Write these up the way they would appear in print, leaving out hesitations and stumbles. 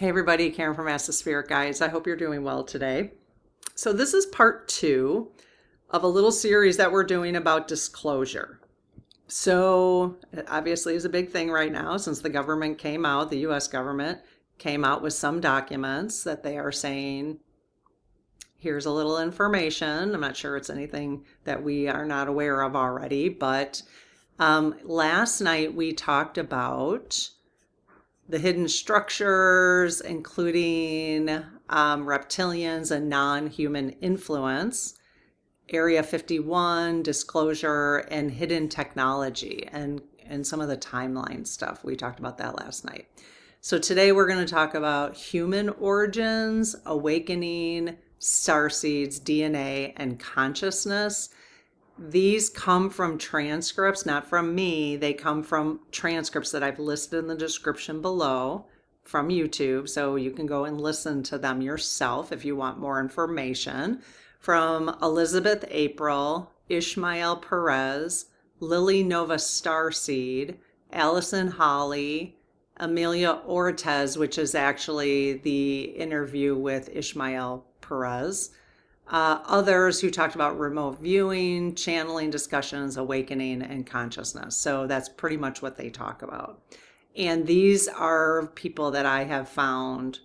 Hey everybody, Karen from Ask the Spirit Guides. I hope you're doing well today. So this is part 2 of a little series that we're doing about disclosure. So it obviously is a big thing right now since the government came out, the US government came out with some documents that they are saying, here's a little information. I'm not sure it's anything that we are not aware of already, but last night we talked about the hidden structures, including reptilians and non-human influence, Area 51, disclosure, and hidden technology, and some of the timeline stuff. We talked about that last night. So today we're going to talk about human origins, awakening, starseeds, DNA, and consciousness. These come from transcripts, not from me. They come from transcripts that I've listed in the description below from YouTube. So you can go and listen to them yourself if you want more information. From Elizabeth April, Ishmael Perez, Lily Nova Starseed, Allison Holly, Amelia Ortez, which is actually the interview with Ishmael Perez. Others who talked about remote viewing, channeling discussions, awakening, and consciousness. So that's pretty much what they talk about. And these are people that I have found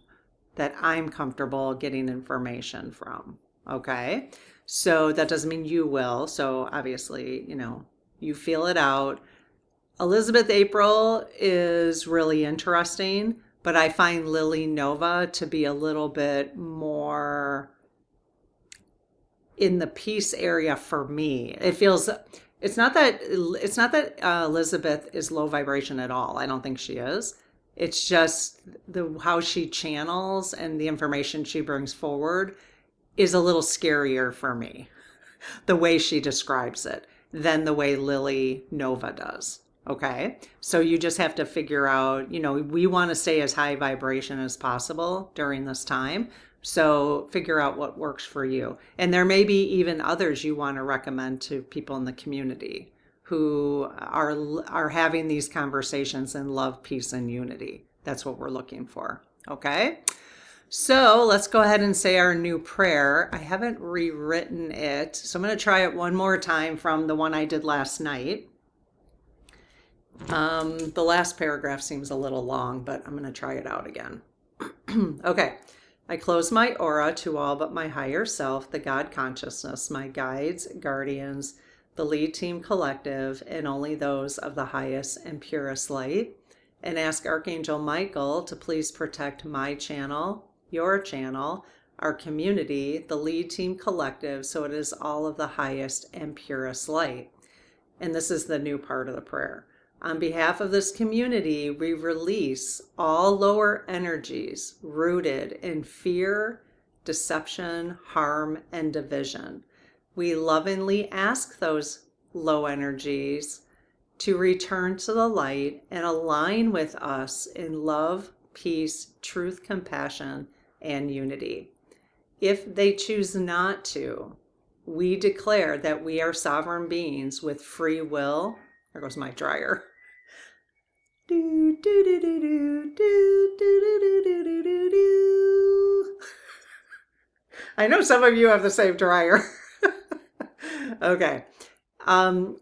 that I'm comfortable getting information from. Okay. So that doesn't mean you will. So obviously, you feel it out. Elizabeth April is really interesting, but I find Lily Nova to be a little bit more in the peace area for me. It's not that Elizabeth is low vibration at all. I don't think she is. It's just how she channels and the information she brings forward is a little scarier for me, the way she describes it, than the way Lily Nova does. Okay. So you just have to figure out, we want to stay as high vibration as possible during this time. So figure out what works for you. And there may be even others you want to recommend to people in the community who are having these conversations in love, peace, and unity. That's what we're looking for. Okay. So let's go ahead and say our new prayer. I haven't rewritten it, so I'm going to try it one more time from the one I did last night. The last paragraph seems a little long, but I'm going to try it out again. Okay. I close my aura to all but my higher self, the God consciousness, my guides, guardians, the lead team collective, and only those of the highest and purest light, and ask Archangel Michael to please protect my channel, your channel, our community, the lead team collective, so it is all of the highest and purest light. And this is the new part of the prayer. On behalf of this community, we release all lower energies rooted in fear, deception, harm, and division. We lovingly ask those low energies to return to the light and align with us in love, peace, truth, compassion, and unity. If they choose not to, we declare that we are sovereign beings with free will. There goes my dryer. Do, do, do, do, do, do, do, do, do, do, do, do. I know some of you have the same dryer. Okay.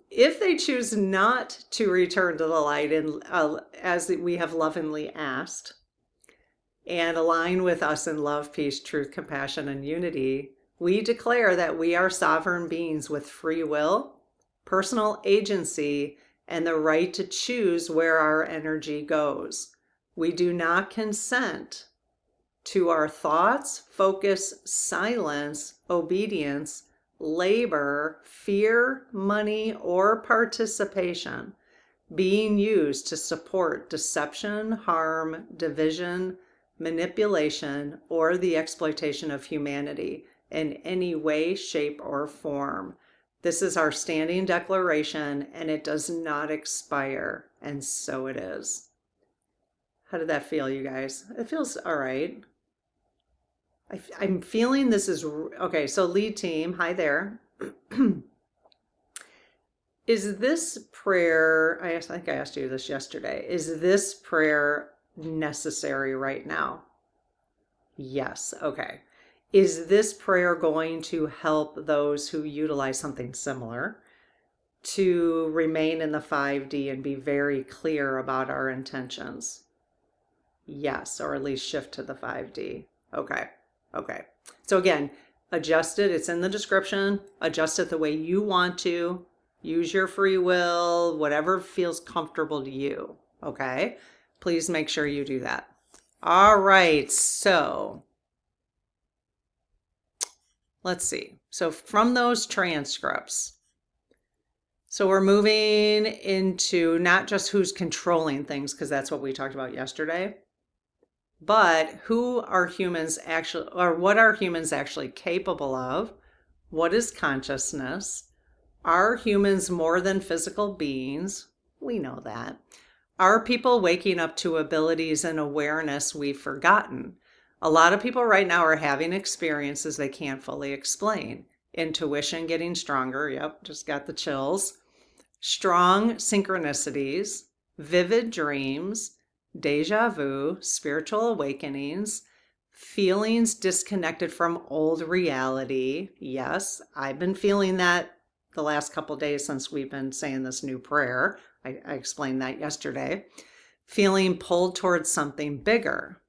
If they choose not to return to the light, and as we have lovingly asked, and align with us in love, peace, truth, compassion, and unity, we declare that we are sovereign beings with free will, personal agency, and the right to choose where our energy goes. We do not consent to our thoughts, focus, silence, obedience, labor, fear, money, or participation being used to support deception, harm, division, manipulation, or the exploitation of humanity in any way, shape, or form. This is our standing declaration, and it does not expire, and so it is. How did that feel, you guys? It feels all right. I'm feeling this is, okay, so lead team, hi there. Is this prayer, think I asked you this yesterday, is this prayer necessary right now? Yes. Okay. Is this prayer going to help those who utilize something similar to remain in the 5D and be very clear about our intentions? Yes, or at least shift to the 5D. Okay. Okay. So again, adjust it. It's in the description. Adjust it the way you want to. Use your free will, whatever feels comfortable to you. Okay. Please make sure you do that. All right. So let's see. So from those transcripts, so we're moving into not just who's controlling things, because that's what we talked about yesterday, but who are humans actually, or what are humans actually capable of? What is consciousness? Are humans more than physical beings? We know that. Are people waking up to abilities and awareness we've forgotten? A lot of people right now are having experiences they can't fully explain. Intuition getting stronger. Yep, just got the chills. Strong synchronicities, vivid dreams, deja vu, spiritual awakenings, feelings disconnected from old reality. Yes, I've been feeling that the last couple days since we've been saying this new prayer. I explained that yesterday. Feeling pulled towards something bigger.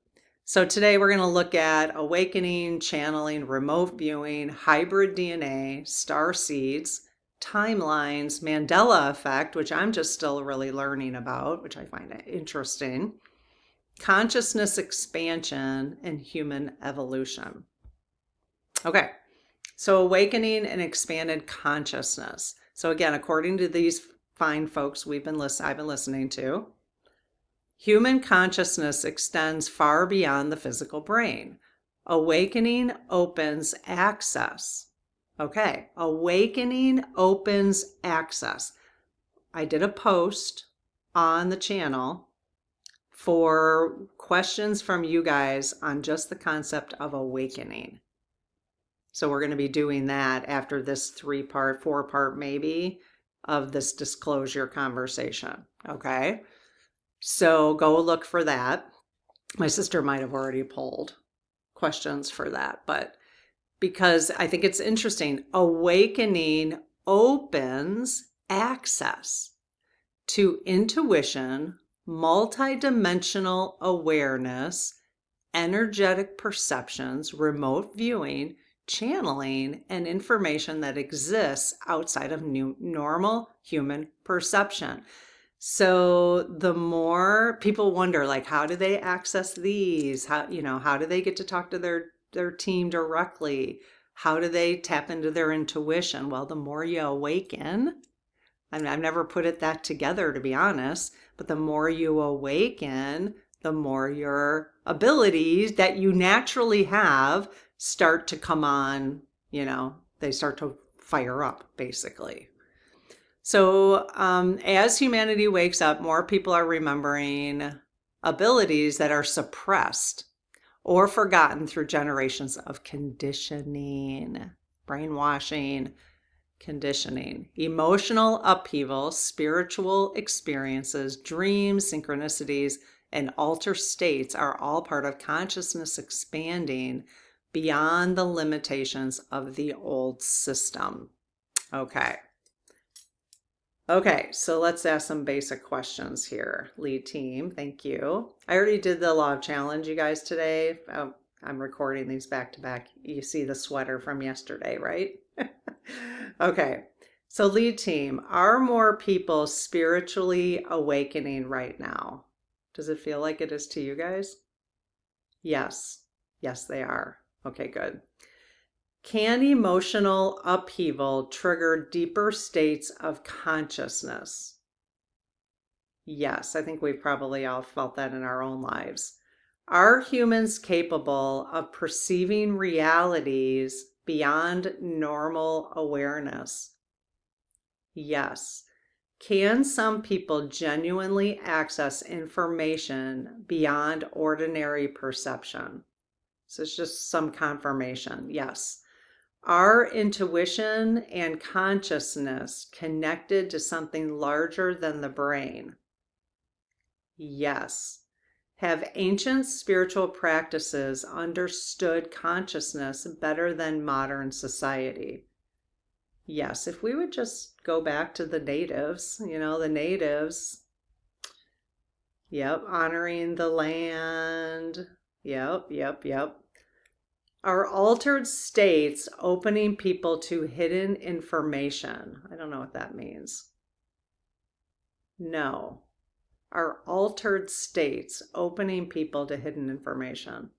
So today we're going to look at awakening, channeling, remote viewing, hybrid DNA, star seeds, timelines, Mandela Effect, which I'm just still really learning about, which I find interesting, consciousness expansion, and human evolution. Okay, so awakening and expanded consciousness. So again, according to these fine folks I've been listening to, human consciousness extends far beyond the physical brain. Awakening opens access. Okay, awakening opens access. I did a post on the channel for questions from you guys on just the concept of awakening. So we're going to be doing that after this 3-part, 4-part maybe of this disclosure conversation. Okay, so go look for that. My sister might have already pulled questions for that, but because I think it's interesting, awakening opens access to intuition, multidimensional awareness, energetic perceptions, remote viewing, channeling, and information that exists outside of normal human perception. So the more people wonder, like, how do they access these? How do they get to talk to their team directly? How do they tap into their intuition? Well, the more you awaken, I mean, I've never put that together, to be honest, but the more you awaken, the more your abilities that you naturally have start to come on, they start to fire up, basically. So as humanity wakes up, more people are remembering abilities that are suppressed or forgotten through generations of conditioning, brainwashing, conditioning, emotional upheaval, spiritual experiences, dreams, synchronicities, and altered states are all part of consciousness expanding beyond the limitations of the old system. Okay, so let's ask some basic questions here. Lead team, thank you. I already did the law of challenge, you guys, today. I'm recording these back to back. You see the sweater from yesterday, right? Okay, so lead team, are more people spiritually awakening right now? Does it feel like it is to you guys? Yes. Yes, they are. Okay, good. Can emotional upheaval trigger deeper states of consciousness? Yes, I think we've probably all felt that in our own lives. Are humans capable of perceiving realities beyond normal awareness? Yes. Can some people genuinely access information beyond ordinary perception? So it's just some confirmation. Yes. Are intuition and consciousness connected to something larger than the brain? Yes. Have ancient spiritual practices understood consciousness better than modern society? Yes, if we would just go back to the natives, the natives, yep, honoring the land, yep. Are altered states opening people to hidden information? I don't know what that means. No. Are altered states opening people to hidden information?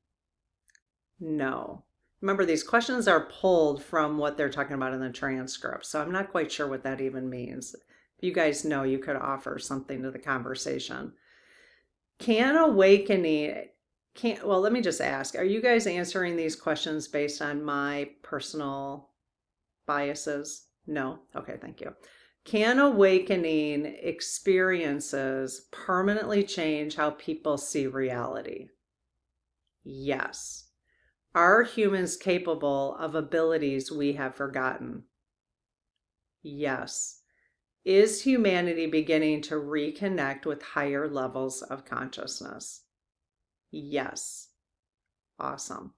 No. Remember, these questions are pulled from what they're talking about in the transcript, so I'm not quite sure what that even means. If you guys know, you could offer something to the conversation. Well, let me just ask, are you guys answering these questions based on my personal biases? No? Okay, thank you. Can awakening experiences permanently change how people see reality? Yes. Are humans capable of abilities we have forgotten? Yes. Is humanity beginning to reconnect with higher levels of consciousness? Yes. Awesome.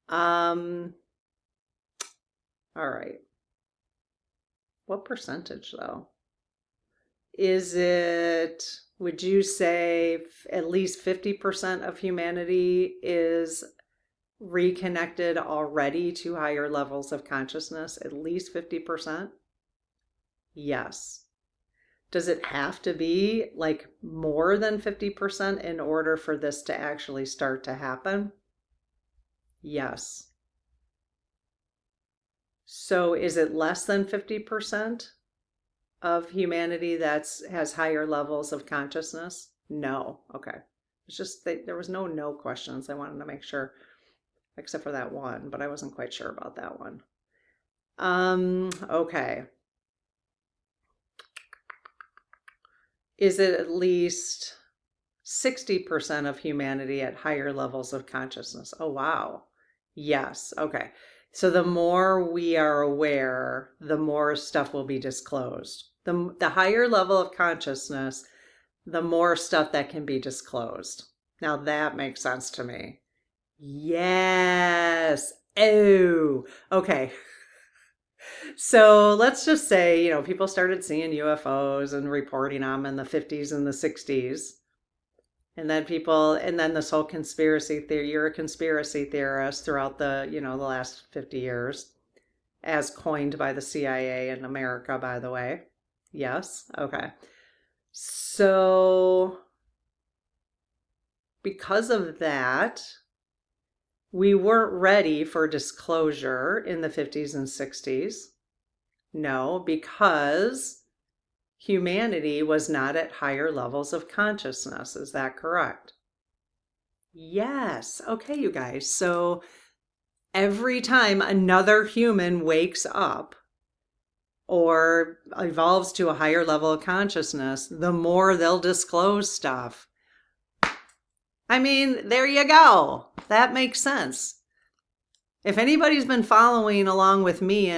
All right. What percentage though? Would you say at least 50% of humanity is reconnected already to higher levels of consciousness? At least 50%? Yes. Does it have to be like more than 50% in order for this to actually start to happen? Yes. So is it less than 50% of humanity has higher levels of consciousness? No. Okay. It's just that there was no questions. I wanted to make sure, except for that one, but I wasn't quite sure about that one. Okay. Is it at least 60% of humanity at higher levels of consciousness? Oh, wow. Yes. Okay. So the more we are aware, the more stuff will be disclosed. The higher level of consciousness, the more stuff that can be disclosed. Now that makes sense to me. Yes. Oh, okay. So let's just say, people started seeing UFOs and reporting on them in the 50s and the 60s. And then this whole conspiracy theory, you're a conspiracy theorist throughout the last 50 years, as coined by the CIA in America, by the way. Yes? Okay. So because of that, we weren't ready for disclosure in the 50s and 60s. No, because humanity was not at higher levels of consciousness. Is that correct? Yes. Okay, you guys. So every time another human wakes up or evolves to a higher level of consciousness, the more they'll disclose stuff. I mean, there you go. That makes sense. If anybody's been following along with me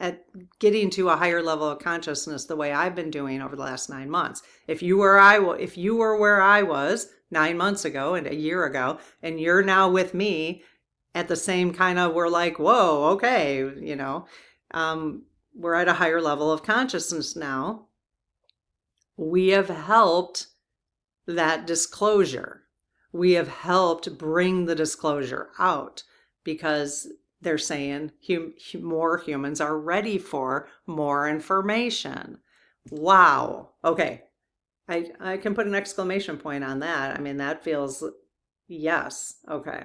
at getting to a higher level of consciousness the way I've been doing over the last 9 months, if you were where I was 9 months ago and a year ago, and you're now with me at the same kind of, we're like, whoa, okay, we're at a higher level of consciousness now. We have helped that disclosure. We have helped bring the disclosure out because they're saying more humans are ready for more information. Wow. Okay. I can put an exclamation point on that. I mean, that feels, yes. Okay.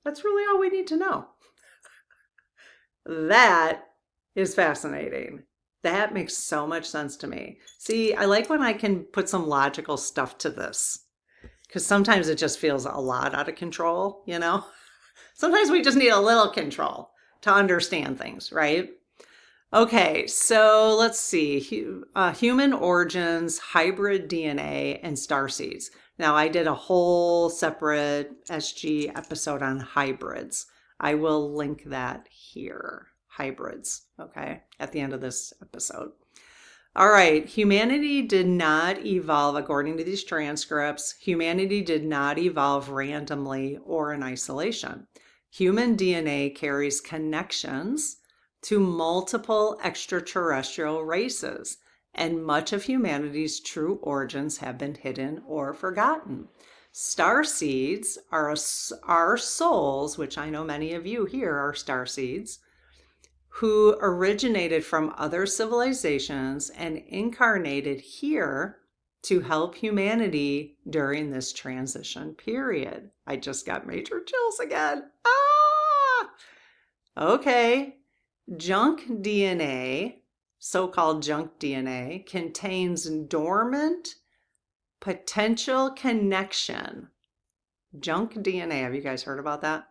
That's really all we need to know. That is fascinating. That makes so much sense to me. See, I like when I can put some logical stuff to this, because sometimes it just feels a lot out of control, Sometimes we just need a little control to understand things, right? Okay, so let's see. Human origins, hybrid DNA, and starseeds. Now, I did a whole separate SG episode on hybrids. I will link that here. Hybrids, okay, at the end of this episode. All right, humanity did not evolve, according to these transcripts, humanity did not evolve randomly or in isolation. Human DNA carries connections to multiple extraterrestrial races, and much of humanity's true origins have been hidden or forgotten. Starseeds are souls, which I know many of you here are starseeds, who originated from other civilizations and incarnated here to help humanity during this transition period. I just got major chills again. Ah! Okay. Junk DNA, so-called junk DNA, contains dormant potential connection. Junk DNA, have you guys heard about that?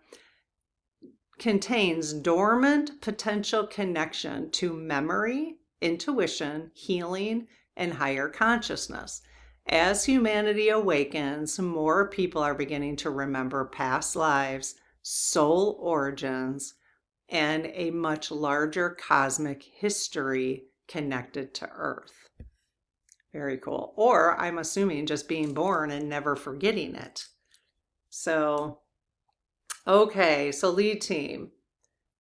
Contains dormant potential connection to memory, intuition, healing, and higher consciousness. As humanity awakens, more people are beginning to remember past lives, soul origins, and a much larger cosmic history connected to Earth. Very cool. Or I'm assuming just being born and never forgetting it. So, okay, so lead team.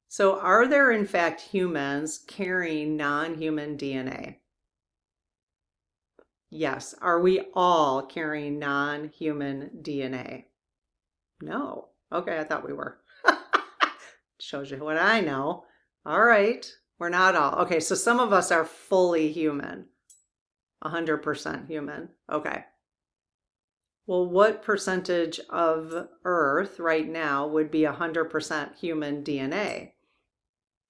So are there in fact humans carrying non-human DNA? Yes. Are we all carrying non-human DNA? No. Okay, I thought we were. Shows you what I know. All right, we're not all. Okay, so some of us are fully human, 100% human. Okay. Well, what percentage of Earth right now would be 100% human DNA?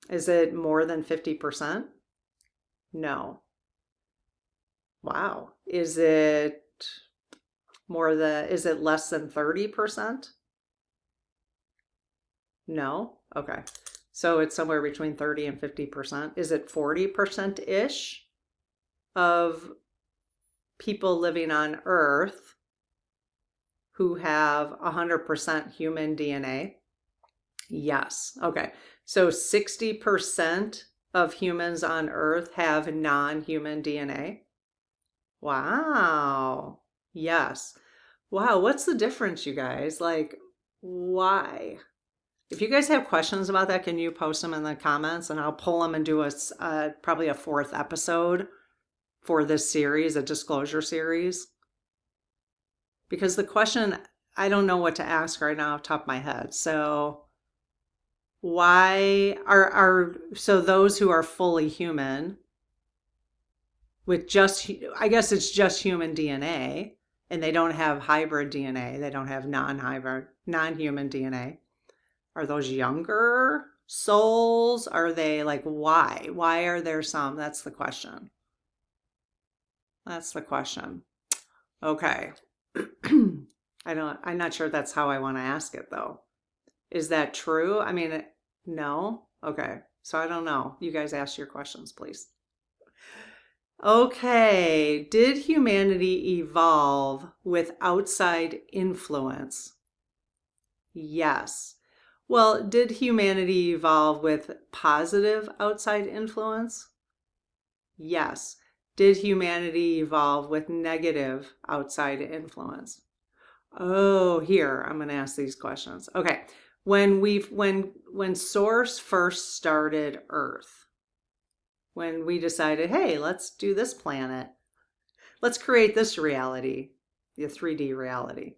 Is it more than 50%? No. Wow. Is it less than 30%? No. Okay. So it's somewhere between 30 and 50%. Is it 40%-ish of people living on Earth who have 100% human DNA? Yes. Okay. So 60% of humans on Earth have non-human DNA. Wow. Yes. Wow. What's the difference, you guys? Like, why? If you guys have questions about that, can you post them in the comments and I'll pull them and do probably a fourth episode for this series, a disclosure series. Because the question, I don't know what to ask right now off the top of my head. So why so those who are fully human with just, I guess it's just human DNA, and they don't have hybrid DNA, they don't have non-human DNA. Are those younger souls? Are they like, why? Why are there some? That's the question. That's the question. Okay. I'm not sure that's how I want to ask it though. Is that true? I mean, no? Okay. So I don't know. You guys ask your questions, please. Okay. Did humanity evolve with outside influence? Yes. Well, did humanity evolve with positive outside influence? Yes. Did humanity evolve with negative outside influence? Oh, here, I'm going to ask these questions. Okay. When Source first started Earth, when we decided, hey, let's do this planet, let's create this reality, the 3D reality,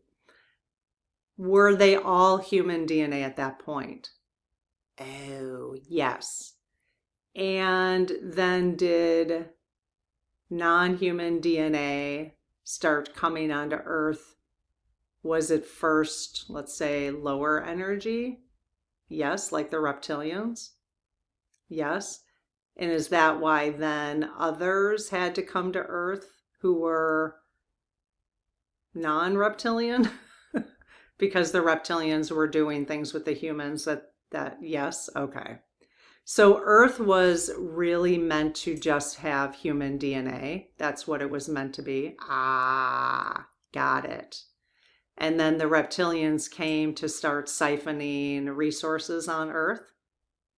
were they all human DNA at that point? Oh, yes. And then did non-human DNA start coming onto Earth? Was it first, let's say, lower energy? Yes, like the reptilians? Yes. And is that why then others had to come to Earth who were non-reptilian? Because the reptilians were doing things with the humans yes, okay. So Earth was really meant to just have human DNA. That's what it was meant to be. Ah, got it. And then the reptilians came to start siphoning resources on Earth?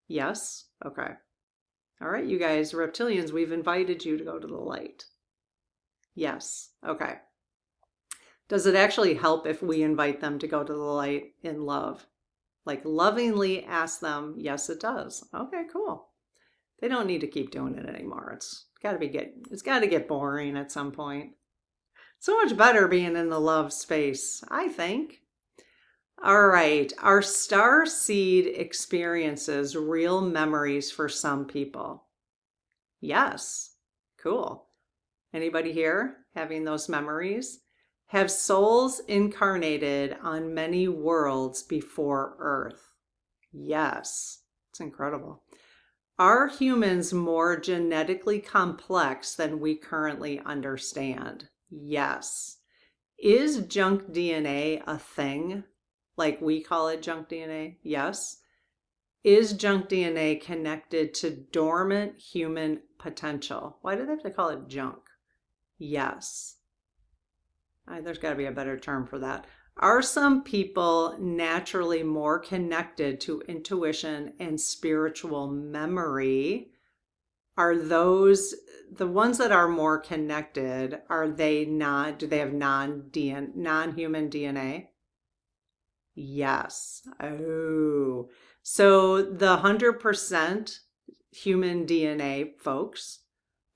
Yes? Okay. All right, you guys, reptilians, we've invited you to go to the light. Yes. Okay. Does it actually help if we invite them to go to the light in love? Like lovingly ask them? Yes, it does. Okay, cool. They don't need to keep doing it anymore. It's got to get boring at some point. So much better being in the love space, I think. All right. Are starseed experiences real memories for some people? Yes. Cool. Anybody here having those memories? Have souls incarnated on many worlds before Earth? Yes. It's incredible. Are humans more genetically complex than we currently understand? Yes. Is junk DNA a thing? Like we call it junk DNA? Yes. Is junk DNA connected to dormant human potential? Why do they have to call it junk? Yes. There's got to be a better term for that. Are some people naturally more connected to intuition and spiritual memory? Are those the ones that are more connected? Are they not? Do they have non-human DNA? Yes. Oh, so the 100% human DNA folks,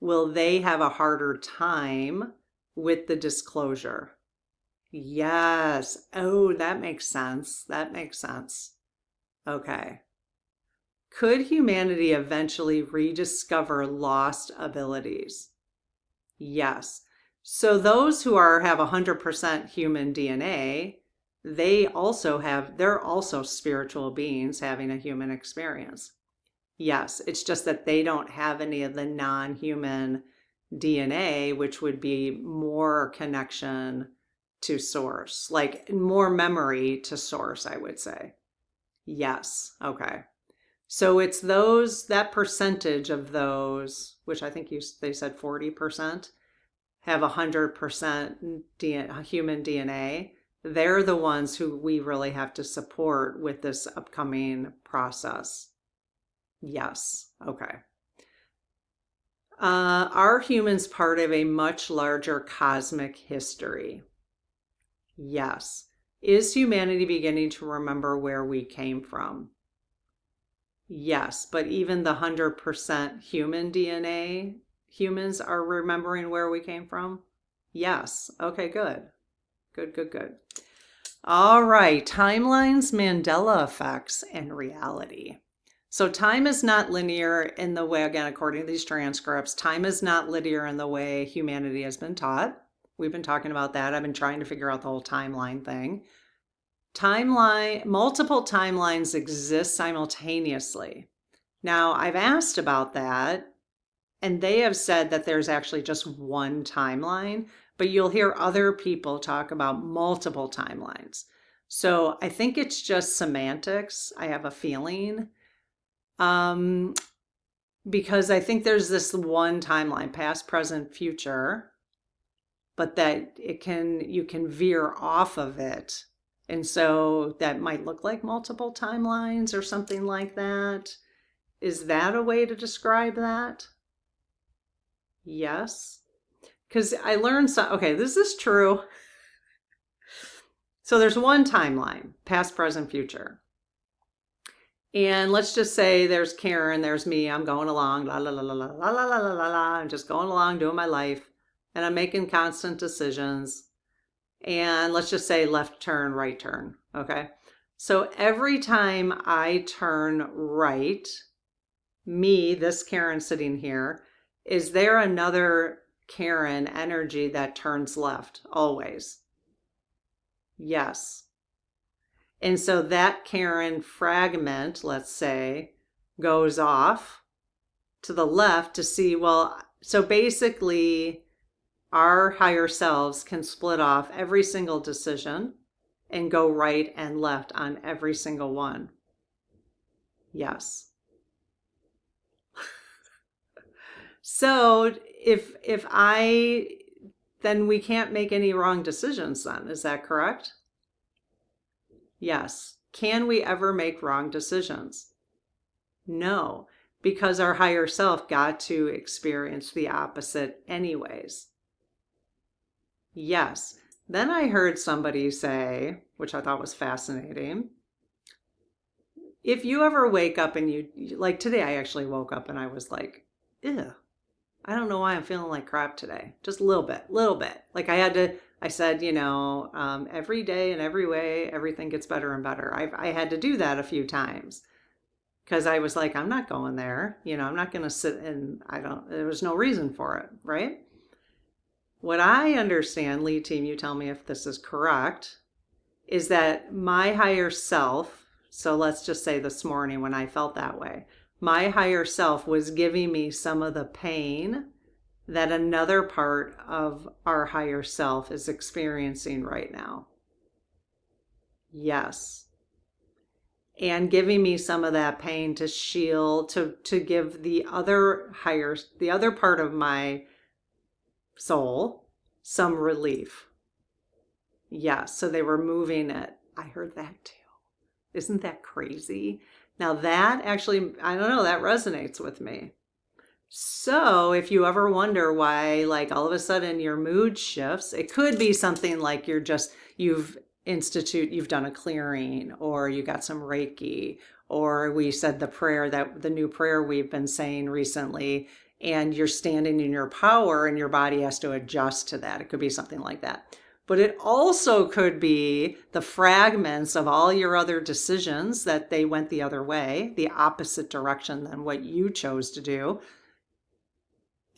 will they have a harder time with the disclosure? Yes. Oh, that makes sense. That makes sense. Okay. Could humanity eventually rediscover lost abilities? Yes. So those who have 100% human DNA, they're also spiritual beings having a human experience. Yes, it's just that they don't have any of the non-human DNA, which would be more connection to source, like more memory to source, I would say. Yes. Okay. So it's that percentage of those, which I think they said 40% have 100% human DNA. They're the ones who we really have to support with this upcoming process. Yes. Okay. Are humans part of a much larger cosmic history? Yes. Is humanity beginning to remember where we came from? Yes, but even the 100% human DNA, humans are remembering where we came from? Yes. Okay, good. Good, good, good. All right, timelines, Mandela effects, and reality. So time is not linear in the way, again, according to these transcripts, time is not linear in the way humanity has been taught. We've been talking about that. I've been trying to figure out the whole timeline thing. Multiple timelines exist simultaneously. Now, I've asked about that, and they have said that there's actually just one timeline, but you'll hear other people talk about multiple timelines. So I think it's just semantics. I have a feeling. Because I think there's this one timeline, past, present, future, but that you can veer off of it. And so that might look like multiple timelines or something like that. Is that a way to describe that? Yes. Because I learned okay, this is true. So there's one timeline, past, present, future. And let's just say there's Karen, there's me, I'm going along, la la la la la la la la la la la. I'm just going along, doing my life, and I'm making constant decisions. And let's just say left turn, right turn, okay? So every time I turn right, me, this Karen sitting here, is there another Karen energy that turns left always? Yes. And so that Karen fragment, let's say, goes off to the left to see, well, so basically our higher selves can split off every single decision and go right and left on every single one. Yes. So then we can't make any wrong decisions then. Is that correct? Yes. Can we ever make wrong decisions? No. because our higher self got to experience the opposite anyways. Yes. Then I heard somebody say, which I thought was fascinating, if you ever wake up and like today, I actually woke up and I was like, ew, I don't know why I'm feeling like crap today. Just a little bit. Like I said, every day in every way, everything gets better and better. I had to do that a few times because I was like, I'm not going there. I'm not going to sit and there was no reason for it, right? What I understand, lead team, you tell me if this is correct, is that my higher self, so let's just say this morning when I felt that way, my higher self was giving me some of the pain that another part of our higher self is experiencing right now. Yes. And giving me some of that pain to shield, to give the other part of my soul some relief. Yes, so they were moving it. I heard that too. Isn't that crazy? Now that actually, I don't know, that resonates with me. So if you ever wonder why, like all of a sudden your mood shifts, it could be something like you've done a clearing, or you got some Reiki, or we said the new prayer we've been saying recently, and you're standing in your power and your body has to adjust to that. It could be something like that. But it also could be the fragments of all your other decisions that they went the other way, the opposite direction than what you chose to do.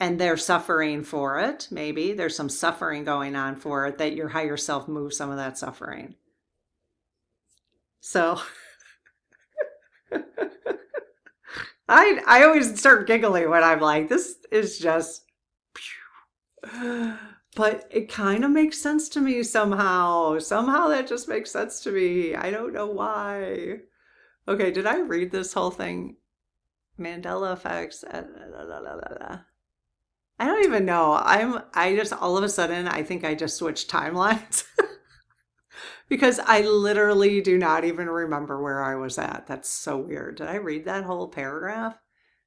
And they're suffering for it. Maybe there's some suffering going on for it, that your higher self moves some of that suffering. So I always start giggling when I'm like, this is just, but it kind of makes sense to me somehow. Somehow that just makes sense to me. I don't know why. Okay, did I read this whole thing? Mandela Effects. I don't even know. I just all of a sudden I think I just switched timelines because I literally do not even remember where I was at. That's so weird. Did I read that whole paragraph?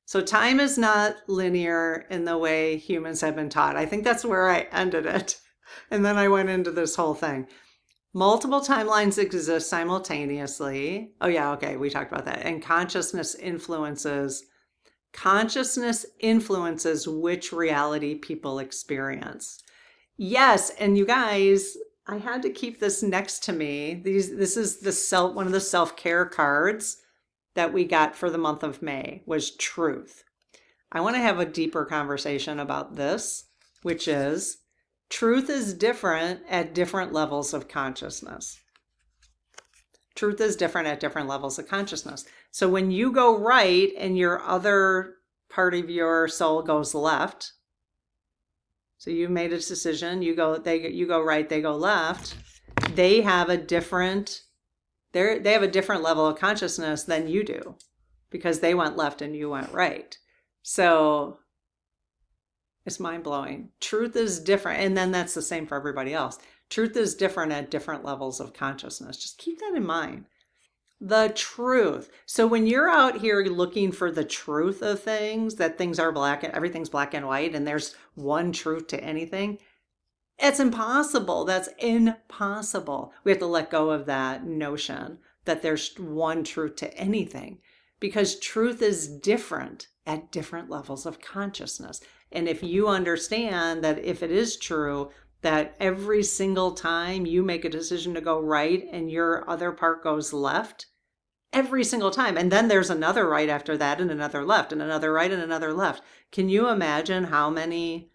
So time is not linear in the way humans have been taught. I think that's where I ended it. And then I went into this whole thing. Multiple timelines exist simultaneously. Oh yeah, okay, we talked about that. And consciousness influences which reality people experience. Yes, and you guys, I had to keep this next to me. This is one of the self-care cards that we got for the month of May was truth. I want to have a deeper conversation about this, which is truth is different at different levels of consciousness. Truth is different at different levels of consciousness. So when you go right and your other part of your soul goes left, so you made a decision, you go right, they go left, they have a different level of consciousness than you do because they went left and you went right. So it's mind-blowing. Truth is different. And then that's the same for everybody else. Truth is different at different levels of consciousness. Just keep that in mind. The truth. So when you're out here looking for the truth of things, that things are everything's black and white, and there's one truth to anything, it's impossible. That's impossible. We have to let go of that notion that there's one truth to anything, because truth is different at different levels of consciousness. And if you understand that if it is true that every single time you make a decision to go right and your other part goes left, every single time, and then there's another right after that and another left and another right and another left. Can you imagine how many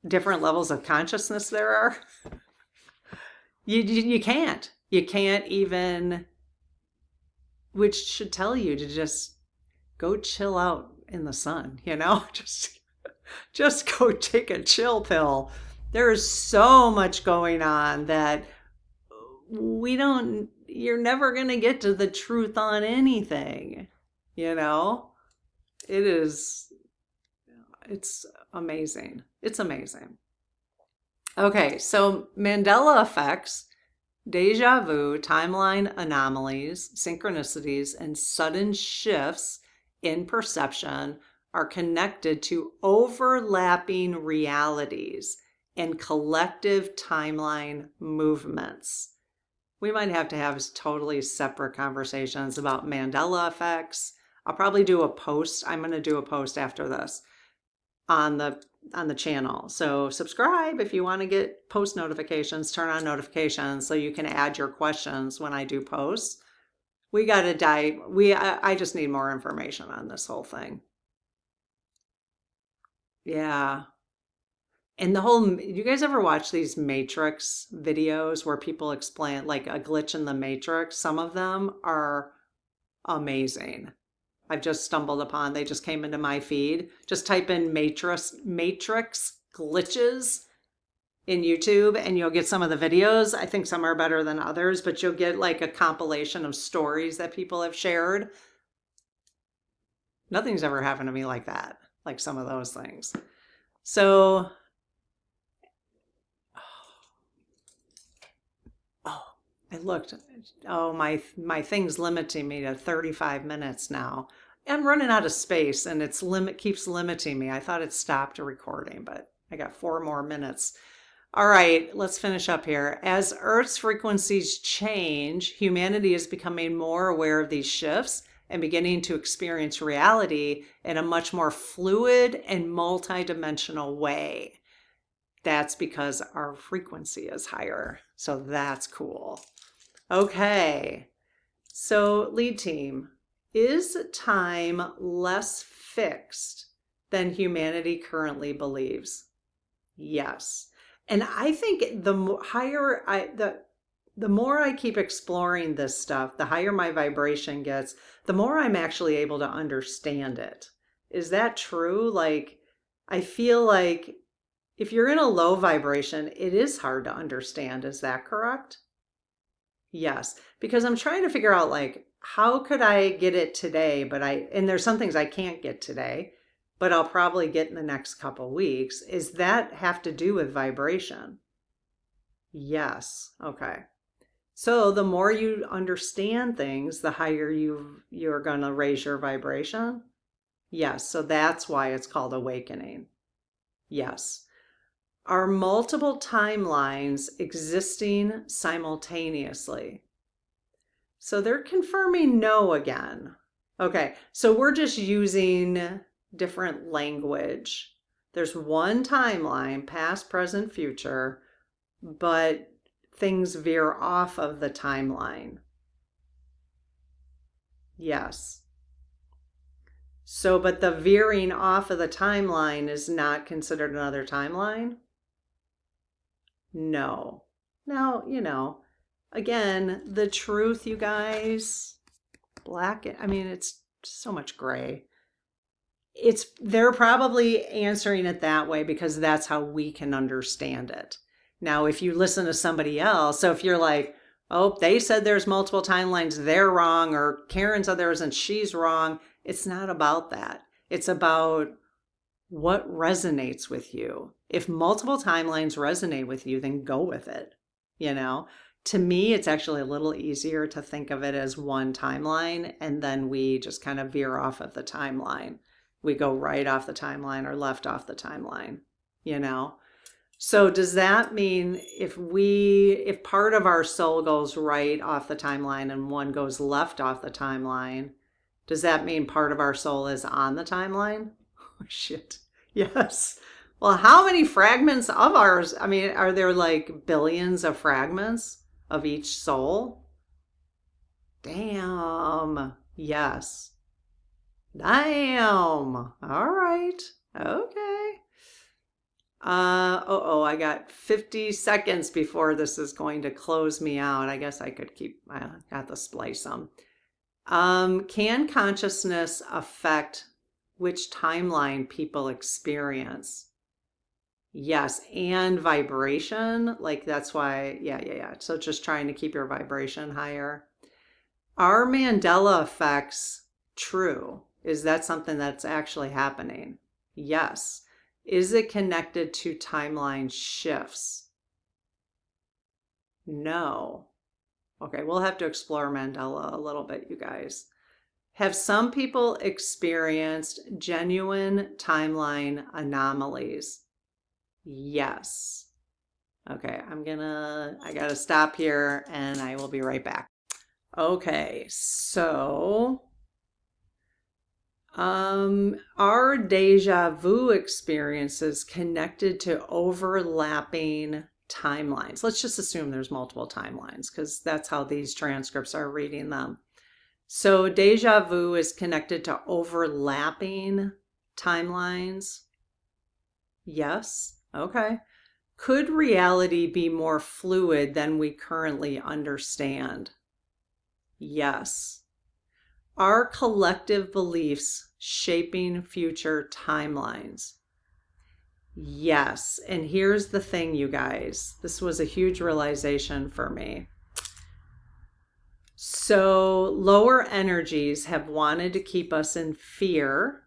different levels of consciousness there are? You can't. You can't even, which should tell you to just go chill out in the sun, just go take a chill pill. There is so much going on that you're never going to get to the truth on anything, it's amazing. It's amazing. Okay, so Mandela effects, deja vu, timeline anomalies, synchronicities, and sudden shifts in perception are connected to overlapping realities and collective timeline movements. We might have to have totally separate conversations about Mandela effects. I'll probably do a post. I'm going to do a post after this on the channel. So subscribe if you want to get post notifications, turn on notifications so you can add your questions when I do posts. We got to dive. I just need more information on this whole thing. Yeah. And the whole, you guys ever watch these Matrix videos where people explain like a glitch in the Matrix? Some of them are amazing. I've just stumbled upon, they just came into my feed. Just type in Matrix glitches in YouTube and you'll get some of the videos. I think some are better than others, but you'll get like a compilation of stories that people have shared. Nothing's ever happened to me like that, like some of those things. So, I looked, oh, my thing's limiting me to 35 minutes now. I'm running out of space and its limit keeps limiting me. I thought it stopped recording, but I got 4 more minutes. All right, let's finish up here. As Earth's frequencies change, humanity is becoming more aware of these shifts and beginning to experience reality in a much more fluid and multidimensional way. That's because our frequency is higher. So that's cool. Okay, so lead team, is time less fixed than humanity currently believes? Yes. And I think the more I keep exploring this stuff, the higher my vibration gets, the more I'm actually able to understand it. Is that true? Like, I feel like if you're in a low vibration, it is hard to understand. Is that correct? Yes, because I'm trying to figure out like, how could I get it today? And there's some things I can't get today, but I'll probably get in the next couple weeks. Is that have to do with vibration? Yes. Okay. So the more you understand things, the higher you're going to raise your vibration. Yes. So that's why it's called awakening. Yes. Are multiple timelines existing simultaneously? So they're confirming no again. Okay, so we're just using different language. There's one timeline, past, present, future, but things veer off of the timeline. Yes. So, but the veering off of the timeline is not considered another timeline? No. Now, again, the truth, you guys, it's so much gray. They're probably answering it that way because that's how we can understand it. Now, if you listen to somebody else, so if you're like, oh, they said there's multiple timelines, they're wrong, or Karen said there isn't, she's wrong. It's not about that. It's about what resonates with you. If multiple timelines resonate with you, then go with it. To me, it's actually a little easier to think of it as one timeline, and then we just kind of veer off of the timeline. We go right off the timeline or left off the timeline, So does that mean if part of our soul goes right off the timeline and one goes left off the timeline, does that mean part of our soul is on the timeline? Oh, shit. Yes. Well, how many fragments of ours? Are there like billions of fragments of each soul? Damn. Yes. Damn. All right. Okay. I got 50 seconds before this is going to close me out. I guess I could I got to splice them. Can consciousness affect which timeline people experience? Yes, and vibration, like that's why, yeah. So just trying to keep your vibration higher. Are Mandela effects true? Is that something that's actually happening? Yes. Is it connected to timeline shifts? No. Okay, we'll have to explore Mandela a little bit, you guys. Have some people experienced genuine timeline anomalies? Yes. Okay, I gotta stop here and I will be right back. Okay, so are deja vu experiences connected to overlapping timelines? Let's just assume there's multiple timelines because that's how these transcripts are reading them. So deja vu is connected to overlapping timelines? Yes. Okay. Could reality be more fluid than we currently understand? Yes. Are collective beliefs shaping future timelines? Yes. And here's the thing, you guys. This was a huge realization for me. So lower energies have wanted to keep us in fear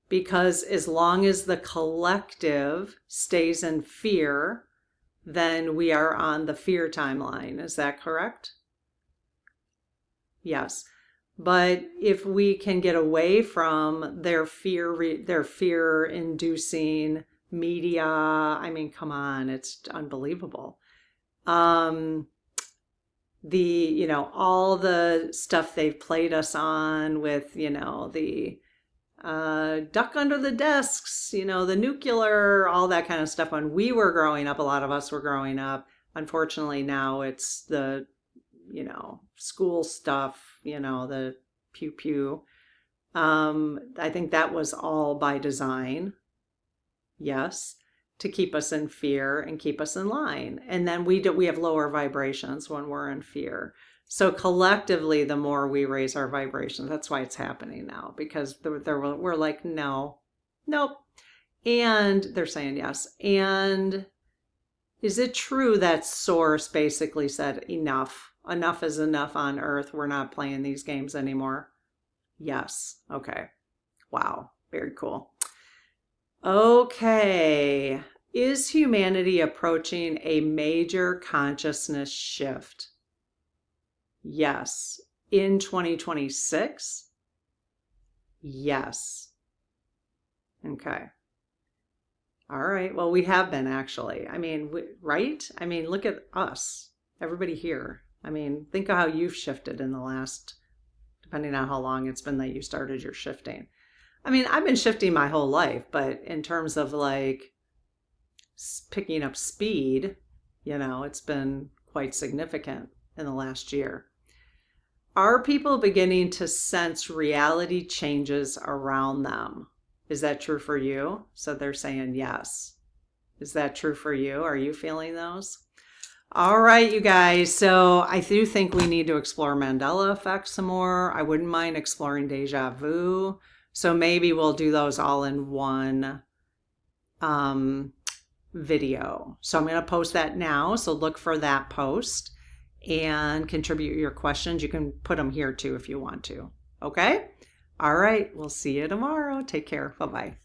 because as long as the collective stays in fear, then we are on the fear timeline. Is that correct? Yes. But if we can get away from their fear-inducing media, I mean, come on, it's unbelievable. All the stuff they've played us on with, the duck under the desks, the nuclear, all that kind of stuff. When we were growing up, a lot of us were growing up. Unfortunately, now it's the, school stuff, the pew pew. I think that was all by design. Yes. To keep us in fear and keep us in line. And then we have lower vibrations when we're in fear. So collectively, the more we raise our vibrations, that's why it's happening now, because we're like, no, nope. And they're saying yes. And is it true that Source basically said enough? Enough is enough on Earth. We're not playing these games anymore. Yes. Okay. Wow. Very cool. Okay. Is humanity approaching a major consciousness shift? Yes. In 2026? Yes. Okay. All right. Well, we have been actually. I mean, right? I mean, look at us, everybody here. I mean, think of how you've shifted in the last, depending on how long it's been that you started your shifting. I mean, I've been shifting my whole life, but in terms of like picking up speed, it's been quite significant in the last year. Are people beginning to sense reality changes around them? Is that true for you? So they're saying yes. Is that true for you? Are you feeling those? All right, you guys. So I do think we need to explore Mandela Effect some more. I wouldn't mind exploring deja vu. So maybe we'll do those all in one video. So I'm going to post that now. So look for that post and contribute your questions. You can put them here too if you want to. Okay? All right. We'll see you tomorrow. Take care. Bye-bye.